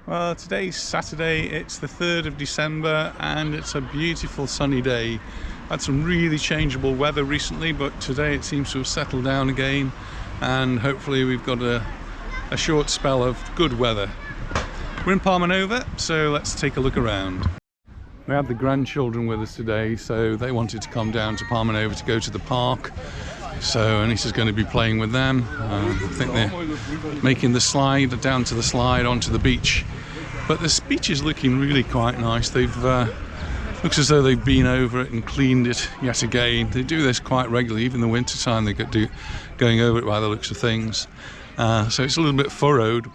Well, today's Saturday, it's the 3rd of December and it's a beautiful sunny day. Had some really changeable weather recently, but today it seems to have settled down again, and hopefully we've got a short spell of good weather. We're in Palmanova, so let's take a look around. We have the grandchildren with us today, so they wanted to come down to Palmanova to go to the park. So Anita's going to be playing with them. I think they're making the slide down to the slide onto the beach. But this beach is looking really quite nice. They've looks as though they've been over it and cleaned it yet again. They do this quite regularly, even in the winter time. They get going over it by the looks of things. So it's a little bit furrowed.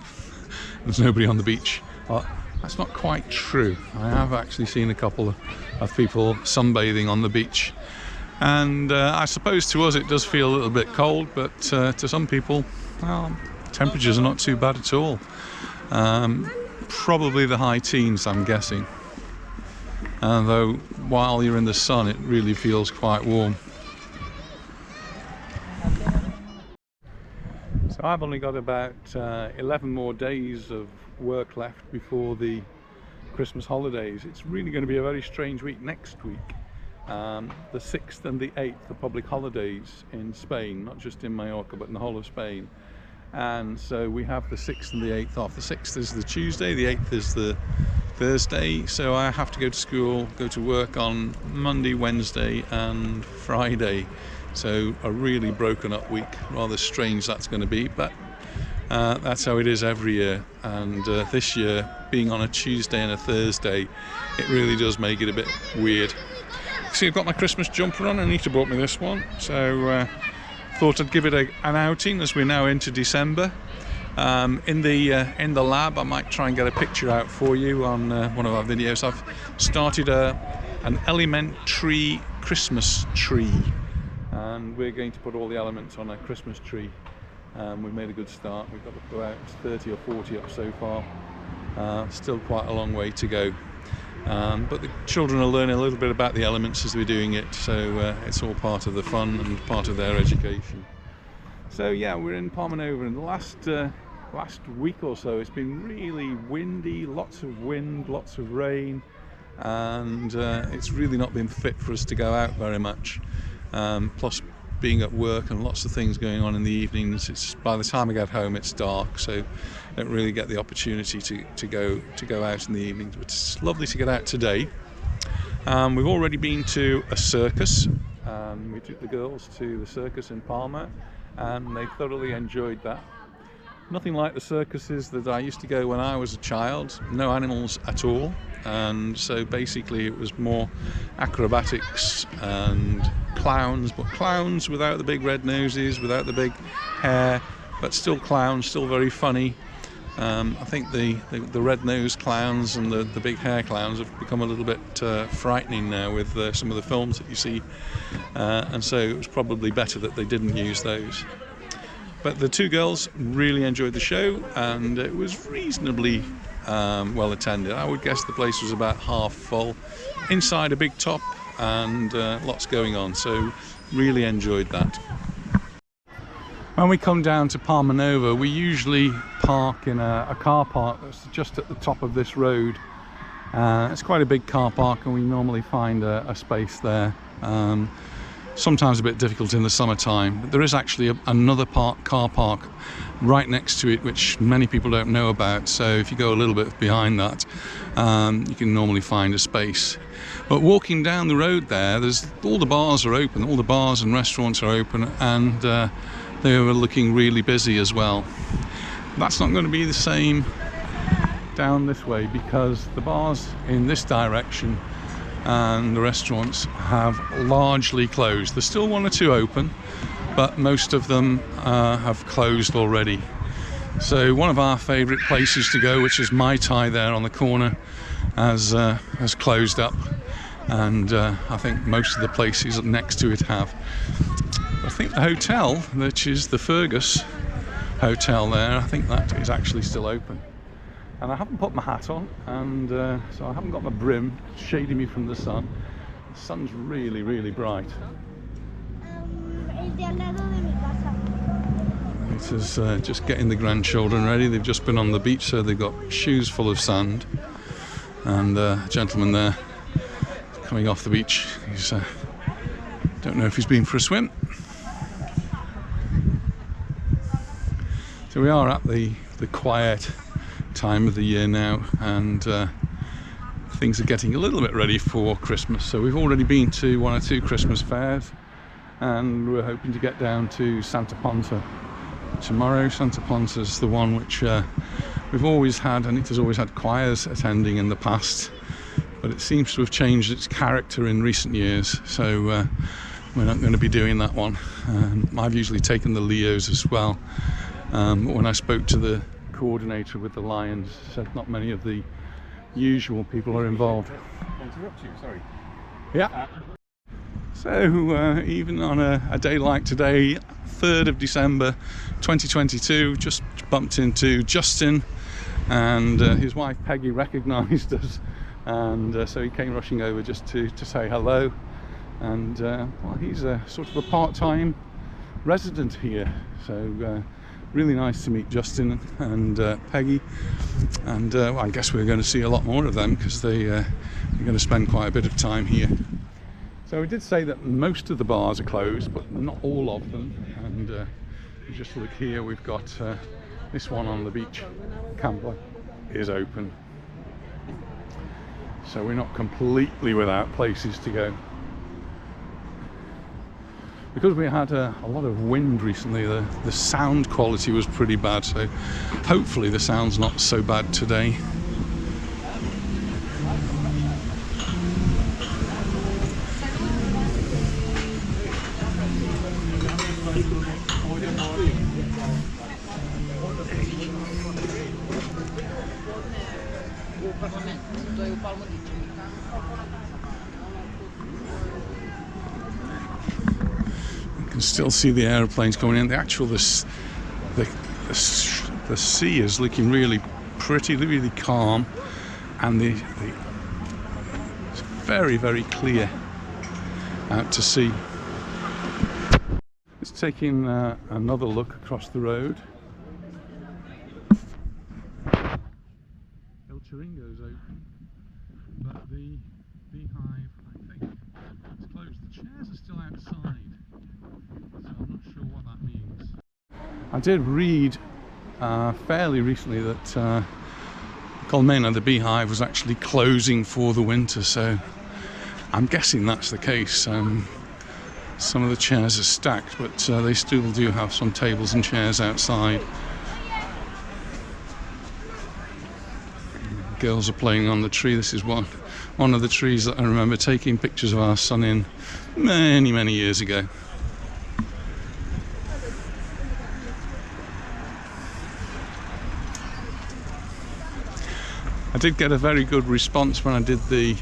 There's nobody on the beach. But that's not quite true. I have actually seen a couple of people sunbathing on the beach. And I suppose to us it does feel a little bit cold, but to some people, well, temperatures are not too bad at all. Probably the high teens, I'm guessing. Though while you're in the sun, it really feels quite warm. So I've only got about 11 more days of work left before the Christmas holidays. It's really going to be a very strange week next week. The 6th and the 8th are public holidays in Spain, not just in Mallorca but in the whole of Spain. And so we have the 6th and the 8th off. The 6th is the Tuesday, the 8th is the Thursday, so I have to go to school, go to work on Monday, Wednesday and Friday. So a really broken up week. Rather strange that's going to be, but that's how it is every year. And this year, being on a Tuesday and a Thursday, it really does make it a bit weird. See, I've got my Christmas jumper on. Anita bought me this one, so thought I'd give it an outing as we're now into December. In the lab, I might try and get a picture out for you on one of our videos. I've started an elementary Christmas tree, and we're going to put all the elements on a Christmas tree. We've made a good start. We've got about 30 or 40 up so far. Still quite a long way to go. But the children are learning a little bit about the elements as we're doing it, so it's all part of the fun and part of their education. So yeah, we're in Palmanova, and the last week or so it's been really windy, lots of wind, lots of rain, and it's really not been fit for us to go out very much. Plus being at work and lots of things going on in the evenings, it's by the time I get home it's dark, so I don't really get the opportunity to go out in the evenings. But it's lovely to get out today. We've already been to a circus. We took the girls to the circus in Palma and they thoroughly enjoyed that. Nothing like the circuses that I used to go when I was a child. No animals at all, and so basically it was more acrobatics and clowns, but clowns without the big red noses, without the big hair, but still clowns, still very funny. I think the red-nosed clowns and the big hair clowns have become a little bit frightening now with some of the films that you see, and so it was probably better that they didn't use those. But the two girls really enjoyed the show, and it was reasonably well attended. I would guess the place was about half full, inside a big top, and lots going on, so really enjoyed that. When we come down to Palmanova, we usually park in a car park that's just at the top of this road. It's quite a big car park, and we normally find a space there. Sometimes a bit difficult in the summertime, but there is actually another car park right next to it, which many people don't know about. So if you go a little bit behind that, you can normally find a space. But walking down the road there, all the bars are open, all the bars and restaurants are open, and they were looking really busy as well. That's not going to be the same down this way, because the bars in this direction and the restaurants have largely closed. There's still one or two open, but most of them have closed already. So one of our favourite places to go, which is Mai Tai there on the corner, has closed up, and I think most of the places next to it have. I think the hotel, which is the Fergus Hotel there, I think that is actually still open. And I haven't put my hat on, and so I haven't got my brim shading me from the sun. The sun's really, really bright. It is just getting the grandchildren ready. They've just been on the beach, so they've got shoes full of sand. And a gentleman there coming off the beach. He's don't know if he's been for a swim. So we are at the quiet time of the year now, and things are getting a little bit ready for Christmas. So we've already been to 1 or 2 Christmas fairs, and we're hoping to get down to Santa Ponsa tomorrow. Santa Ponsa is the one which we've always had, and it has always had choirs attending in the past, but it seems to have changed its character in recent years, so we're not going to be doing that one. I've usually taken the Leos as well, but when I spoke to the coordinator with the Lions, said not many of the usual people are involved. Interrupt you, sorry. Yeah. So even on a day like today, 3rd of December 2022, just bumped into Justin, and his wife Peggy recognised us, and so he came rushing over just to say hello. And well, he's a sort of a part-time resident here, so really nice to meet Justin and Peggy. And well, I guess we're going to see a lot more of them, because they're going to spend quite a bit of time here. So we did say that most of the bars are closed, but not all of them. And just look here, we've got this one on the beach, Camper, is open. So we're not completely without places to go. Because we had a lot of wind recently, the sound quality was pretty bad, so hopefully the sound's not so bad today. You can still see the aeroplanes coming in. The sea is looking really pretty, really calm, and it's very, very clear out to sea. Let's take in another look across the road. El Chiringo's open, but the beehive, I think, is closed. The chairs are still outside, so I'm not sure what that means. I did read fairly recently that Colmena, the beehive, was actually closing for the winter, so I'm guessing that's the case. Some of the chairs are stacked, but they still do have some tables and chairs outside. Girls are playing on the tree. This is one of the trees that I remember taking pictures of our son in many, many years ago. I did get a very good response when I did the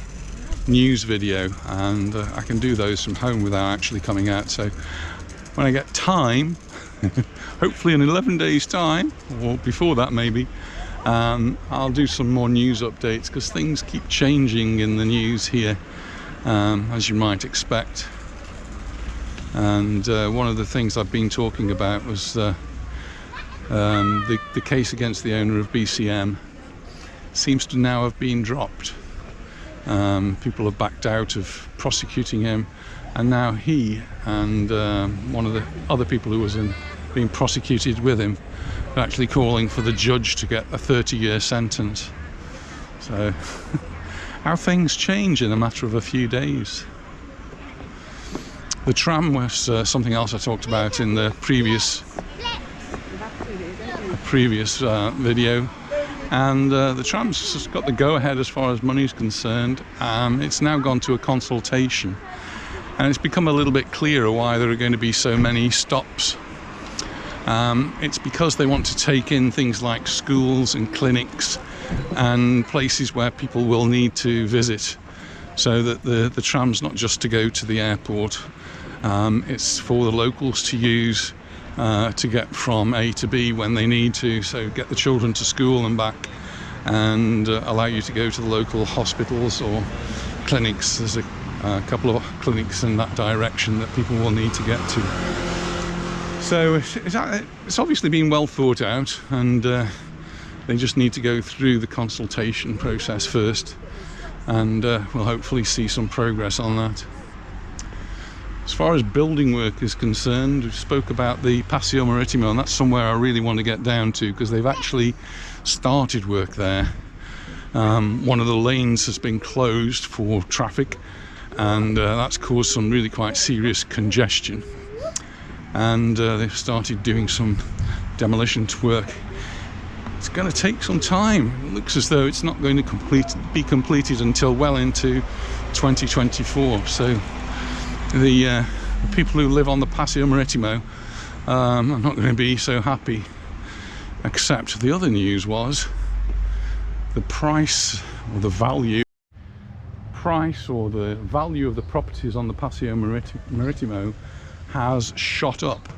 news video, and I can do those from home without actually coming out. So when I get time, hopefully in 11 days time, or before that maybe, I'll do some more news updates, because things keep changing in the news here, as you might expect. And one of the things I've been talking about was the case against the owner of BCM seems to now have been dropped. People have backed out of prosecuting him, and now he and one of the other people who was being prosecuted with him are actually calling for the judge to get a 30-year sentence. So how things change in a matter of a few days. The tram was something else I talked about in the previous video. And the tram's just got the go-ahead as far as money's concerned. It's now gone to a consultation, and it's become a little bit clearer why there are going to be so many stops. It's because they want to take in things like schools and clinics and places where people will need to visit, so that the tram's not just to go to the airport, it's for the locals to use to get from A to B when they need to, so get the children to school and back, and allow you to go to the local hospitals or clinics. There's a couple of clinics in that direction that people will need to get to. So it's obviously been well thought out, and they just need to go through the consultation process first, and we'll hopefully see some progress on that. As far as building work is concerned, we spoke about the Paseo Maritimo, and that's somewhere I really want to get down to, because they've actually started work there. One of the lanes has been closed for traffic, and that's caused some really quite serious congestion, and they've started doing some demolition work. It's going to take some time. It looks as though it's not going to be completed until well into 2024. So the people who live on the Paseo Maritimo are not going to be so happy. Except the other news was the price or the value of the properties on the Paseo Maritimo has shot up.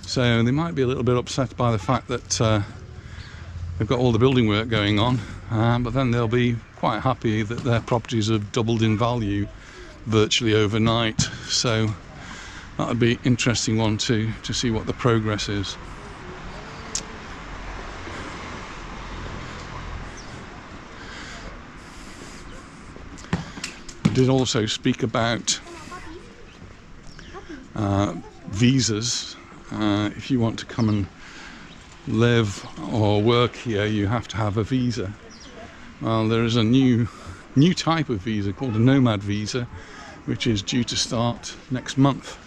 So they might be a little bit upset by the fact that they've got all the building work going on, but then they'll be quite happy that their properties have doubled in value virtually overnight. So that would be an interesting one to see what the progress is. I did also speak about visas. If you want to come and live or work here, you have to have a visa. Well, there is a new type of visa called a nomad visa, which is due to start next month,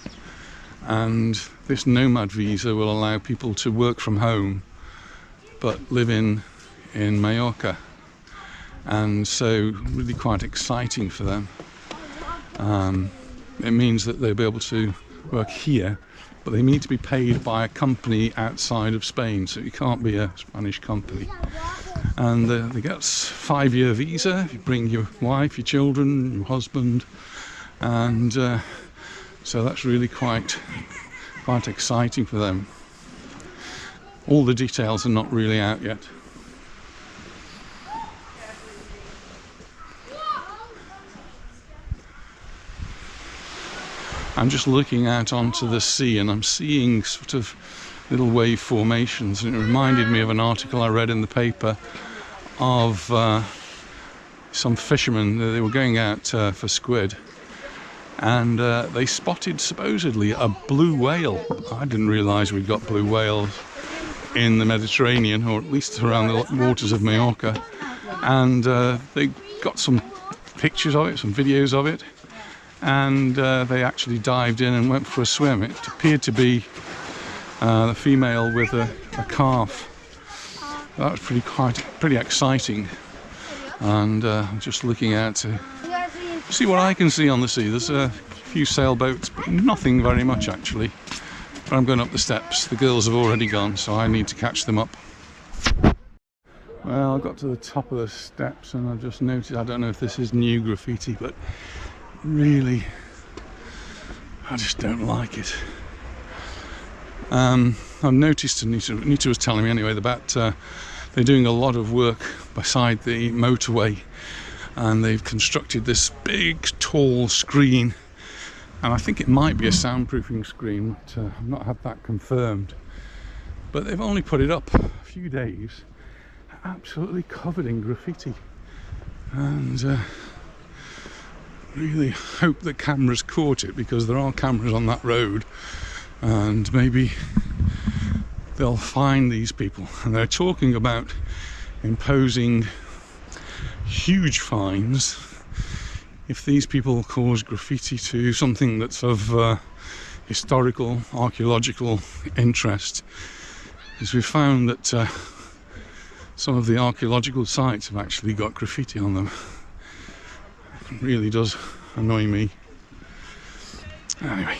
and this nomad visa will allow people to work from home but live in Mallorca, and so really quite exciting for them. It means that they'll be able to work here, but they need to be paid by a company outside of Spain, so it can't be a Spanish company. And they get a 5-year visa if you bring your wife, your children, your husband, and so that's really quite exciting for them. All the details are not really out yet. I'm just looking out onto the sea, and I'm seeing sort of little wave formations, and it reminded me of an article I read in the paper of some fishermen. They were going out for squid, and they spotted supposedly a blue whale. I didn't realise we'd got blue whales in the Mediterranean, or at least around the waters of Mallorca, and they got some pictures of it, some videos of it, and they actually dived in and went for a swim. It appeared to be the female with a calf. That was pretty exciting, and I'm just looking out to see what I can see on the sea. There's a few sailboats, but nothing very much actually. But I'm going up the steps. The girls have already gone, so I need to catch them up. Well, I got to the top of the steps, and I've just noticed, I don't know if this is new graffiti, but really, I just don't like it. I've noticed, Anita was telling me anyway, about they're doing a lot of work beside the motorway, and they've constructed this big tall screen, and I think it might be a soundproofing screen, but I've not had that confirmed. But they've only put it up a few days, absolutely covered in graffiti, and really hope the cameras caught it, because there are cameras on that road, and maybe they'll find these people. And they're talking about imposing huge fines if these people cause graffiti to something that's of historical, archaeological interest. Because we found that some of the archaeological sites have actually got graffiti on them. It really does annoy me. Anyway.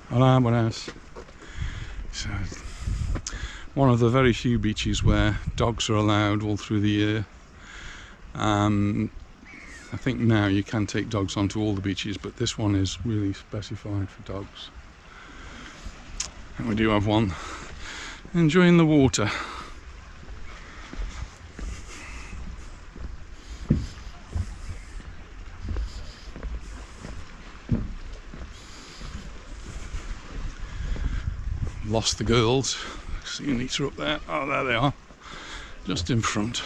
Hola, buenas. So, one of the very few beaches where dogs are allowed all through the year. I think now you can take dogs onto all the beaches, but this one is really specified for dogs. And we do have one enjoying the water. lost the girls. See Anita up there. Oh, there they are, just in front.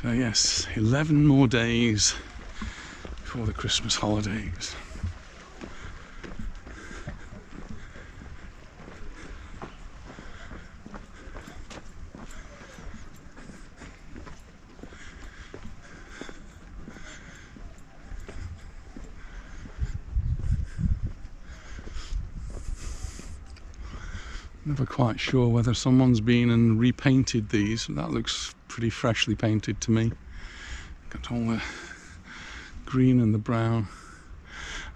So yes, 11 more days before the Christmas holidays. Never quite sure whether someone's been and repainted these. That looks pretty freshly painted to me. Got all the green and the brown.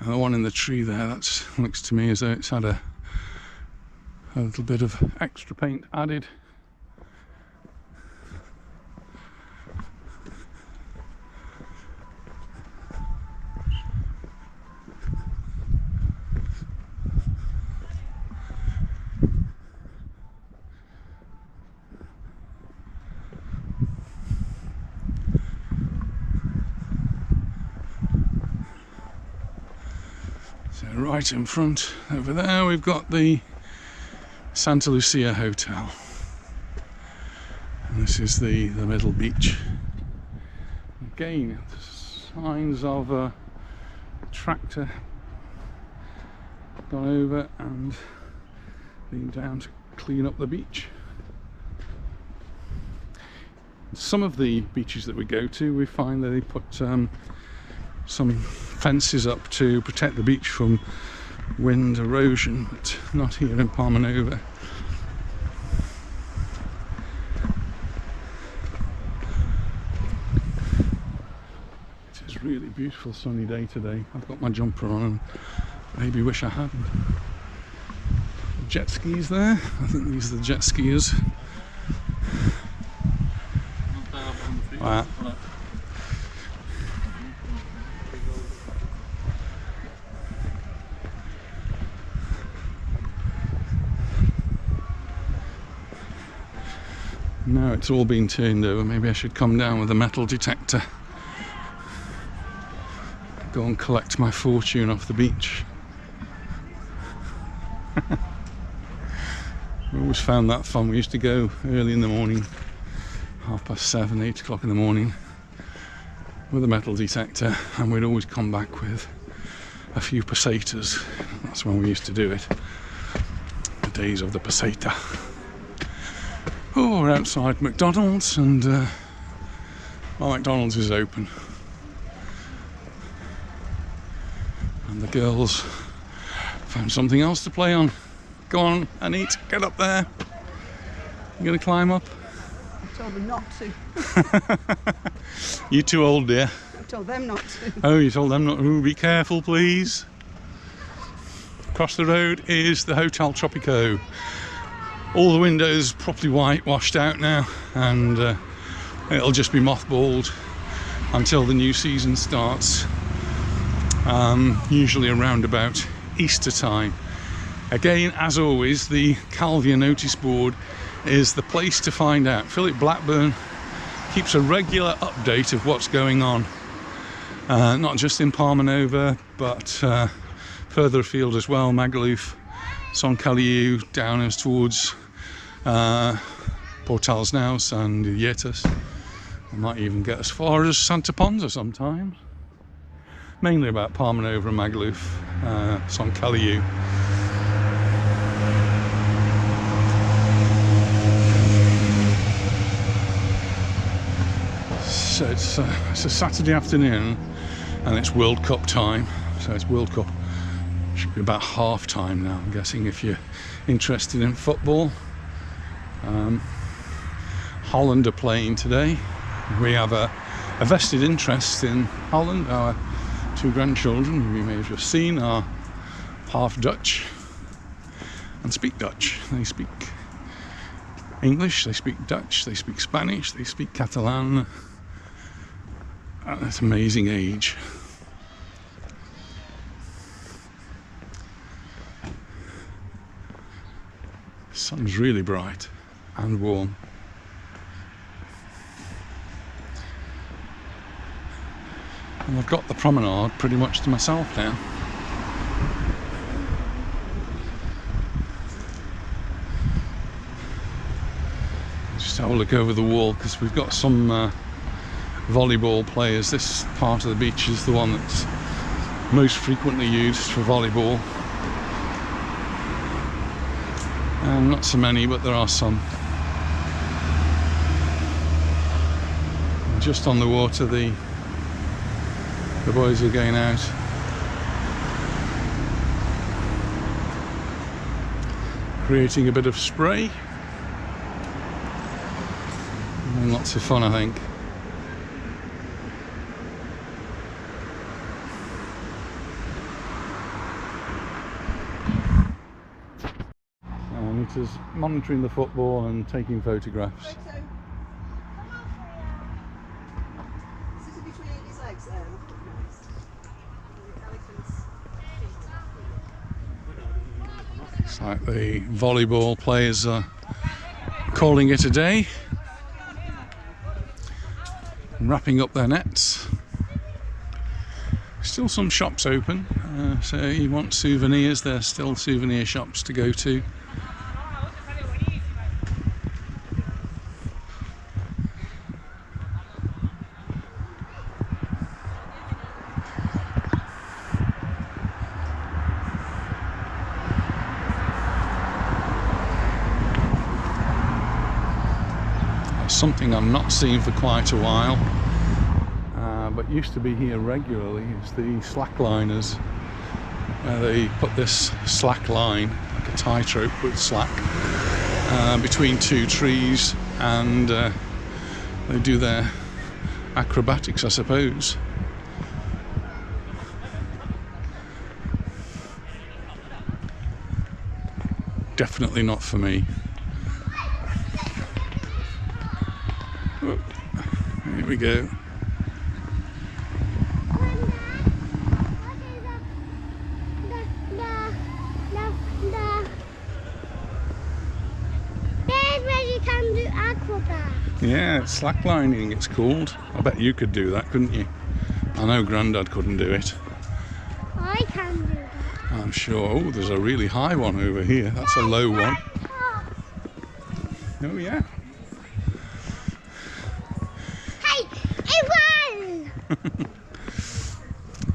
And the one in the tree there, that looks to me as though it's had a little bit of extra paint added. So right in front over there we've got the Santa Lucia Hotel, and this is the middle beach. Again, signs of a tractor gone over and been down to clean up the beach. Some of the beaches that we go to, we find that they put some fences up to protect the beach from wind erosion, but not here in Palmanova. It is a really beautiful sunny day today. I've got my jumper on and maybe wish I hadn't. Jet skis there. I think these are the jet skiers. Wow. No, it's all been turned over. Maybe I should come down with a metal detector. Go and collect my fortune off the beach. We always found that fun. We used to go early in the morning, 7:30, 8 o'clock in the morning, with a metal detector, and we'd always come back with a few pesetas. That's when we used to do it. The days of the peseta. Oh, we're outside McDonald's, and well, McDonald's is open, and the girls found something else to play on. Go on, Anita, get up there. You gonna climb up? I told them not to. You're too old, dear. I told them not to. Oh, you told them not to. Be careful, please. Across the road is the Hotel Tropico. All the windows properly whitewashed out now, and it'll just be mothballed until the new season starts, usually around about Easter time. Again, as always, the Calvia notice board is the place to find out. Philip Blackburn keeps a regular update of what's going on, not just in Palmanova, but further afield as well. Magaluf, Son Caliu, down as towards Portals Naus and Yetas. I might even get as far as Santa Ponsa sometimes. Mainly about Palmanova and Magaluf, Son Caliu. So it's a Saturday afternoon, and it's World Cup time. So it's World Cup. Should be about half time now, I'm guessing, if you're interested in football. Holland are playing today. We have a vested interest in Holland. Our two grandchildren, who you may have just seen, are half Dutch and speak Dutch. They speak English, they speak Dutch, they speak Spanish, they speak Catalan at an amazing age. The sun's really bright and warm. And I've got the promenade pretty much to myself now. Just have a look over the wall, because we've got some volleyball players. This part of the beach is the one that's most frequently used for volleyball. And not so many, but there are some. Just on the water, the boys are going out. Creating a bit of spray. And lots of fun, I think. And it is monitoring the football and taking photographs. Sit between his legs there. It's like the volleyball players are calling it a day. Wrapping up their nets. Still some shops open, so you want souvenirs, there's still souvenir shops to go to. Something I'm not seeing for quite a while, but used to be here regularly, is the slackliners. They put this slack line, like a tightrope with slack, between two trees, and they do their acrobatics, I suppose. Definitely not for me. Here we go. There's where you can do acrobat. Yeah, it's slacklining, it's called. I bet you could do that, couldn't you? I know Grandad couldn't do it. I can do that. I'm sure. Oh, there's a really high one over here. That's a low one. Oh yeah.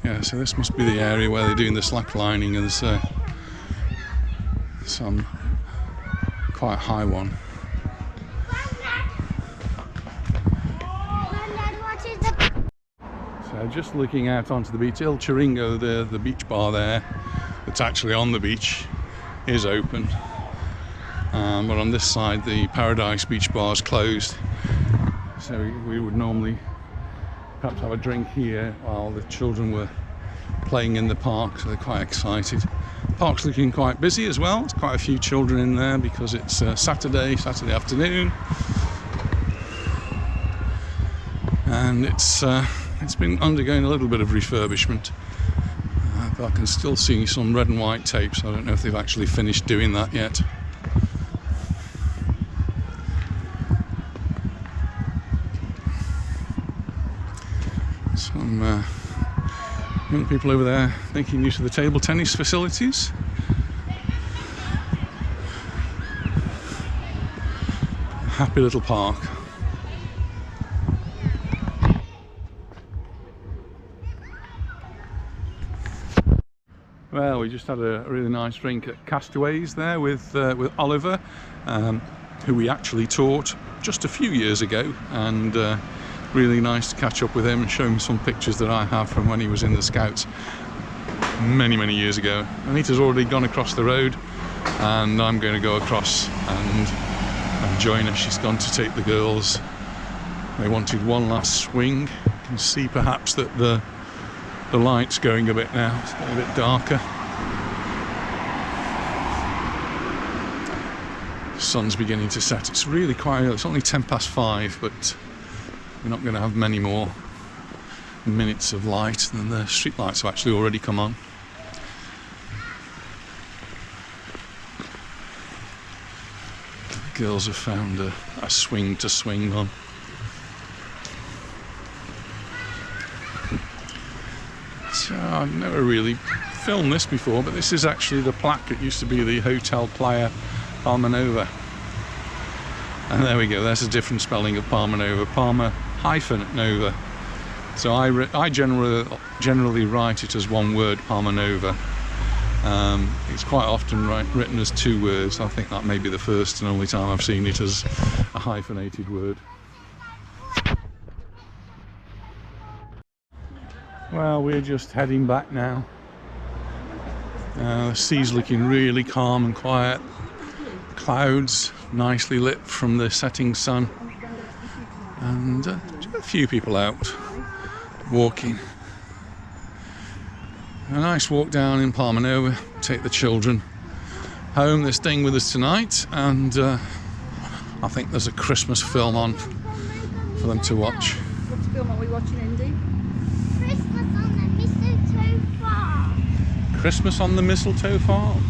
Yeah, so this must be the area where they're doing the slacklining, and there's some quite high one. So just looking out onto the beach, El Chiringo, the beach bar there, that's actually on the beach, is open. But on this side, the Paradise Beach bar is closed. So we would normally perhaps have a drink here while the children were playing in the park, so they're quite excited. The park's looking quite busy as well. There's quite a few children in there because it's Saturday afternoon, and it's been undergoing a little bit of refurbishment, but I can still see some red and white tape, so I don't know if they've actually finished doing that yet. Some young people over there making use of the table tennis facilities. Happy little park. Well, we just had a really nice drink at Castaways there with Oliver, who we actually taught just a few years ago, and really nice to catch up with him and show him some pictures that I have from when he was in the Scouts many years ago. Anita's already gone across the road, and I'm going to go across and join her. She's gone to take the girls. They wanted one last swing. You can see perhaps that the light's going a bit now. It's getting a bit darker. The sun's beginning to set. It's really quite early. It's only 5:10, but we're not going to have many more minutes of light, and the street lights have actually already come on. The girls have found a swing to swing on. So I've never really filmed this before, but this is actually the plaque. It used to be the Hotel Playa Palmanova. And there we go, that's a different spelling of Palmanova, Palma-Nova. So I generally write it as one word, Palmanova. It's quite often written as two words. I think that may be the first and only time I've seen it as a hyphenated word. Well, we're just heading back now. The sea's looking really calm and quiet. Clouds nicely lit from the setting sun, and a few people out walking. A nice walk down in Palmanova. Take the children home. They're staying with us tonight, and I think there's a Christmas film on for them to watch. What film are we watching, Indy? Christmas on the mistletoe farm. Christmas on the Mistletoe Farm.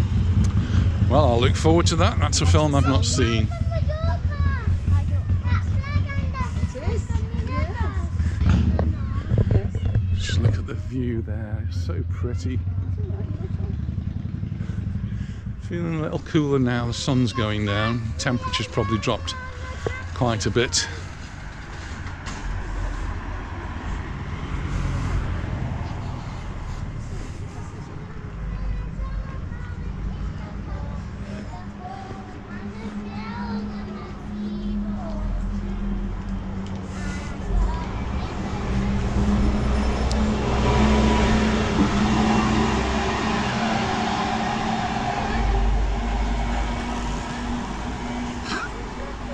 Well, I'll look forward to that. That's a film I've not seen. Just look at the view there. It's so pretty. Feeling a little cooler now. The sun's going down. Temperature's probably dropped quite a bit.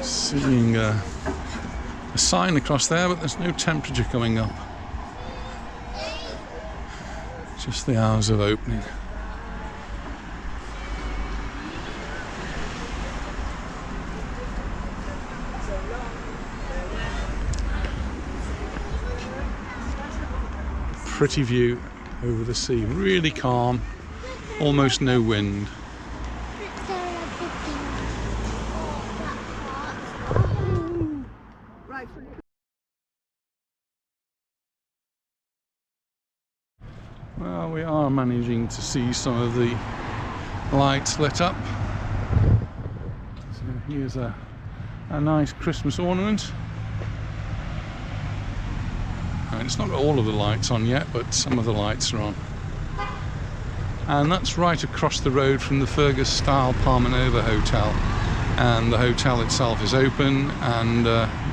Seeing a sign across there, but there's no temperature coming up. Just the hours of opening. Pretty view over the sea, really calm, almost no wind. Well, we are managing to see some of the lights lit up. So here's a nice Christmas ornament. And it's not got all of the lights on yet, but some of the lights are on. And that's right across the road from the Fergus-style Palmanova Hotel. And the hotel itself is open, and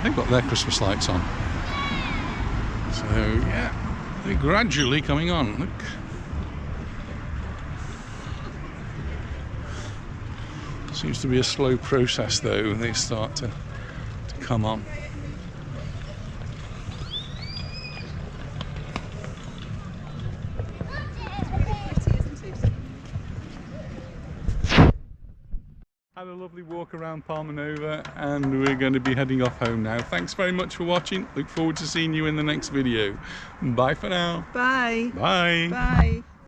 they've got their Christmas lights on. So yeah, they're gradually coming on. Look. Seems to be a slow process though. They start to come on. Had a lovely walk around Palmanova, and we're going to be heading off home now. Thanks very much for watching. Look forward to seeing you in the next video. Bye for now. Bye. Bye. Bye.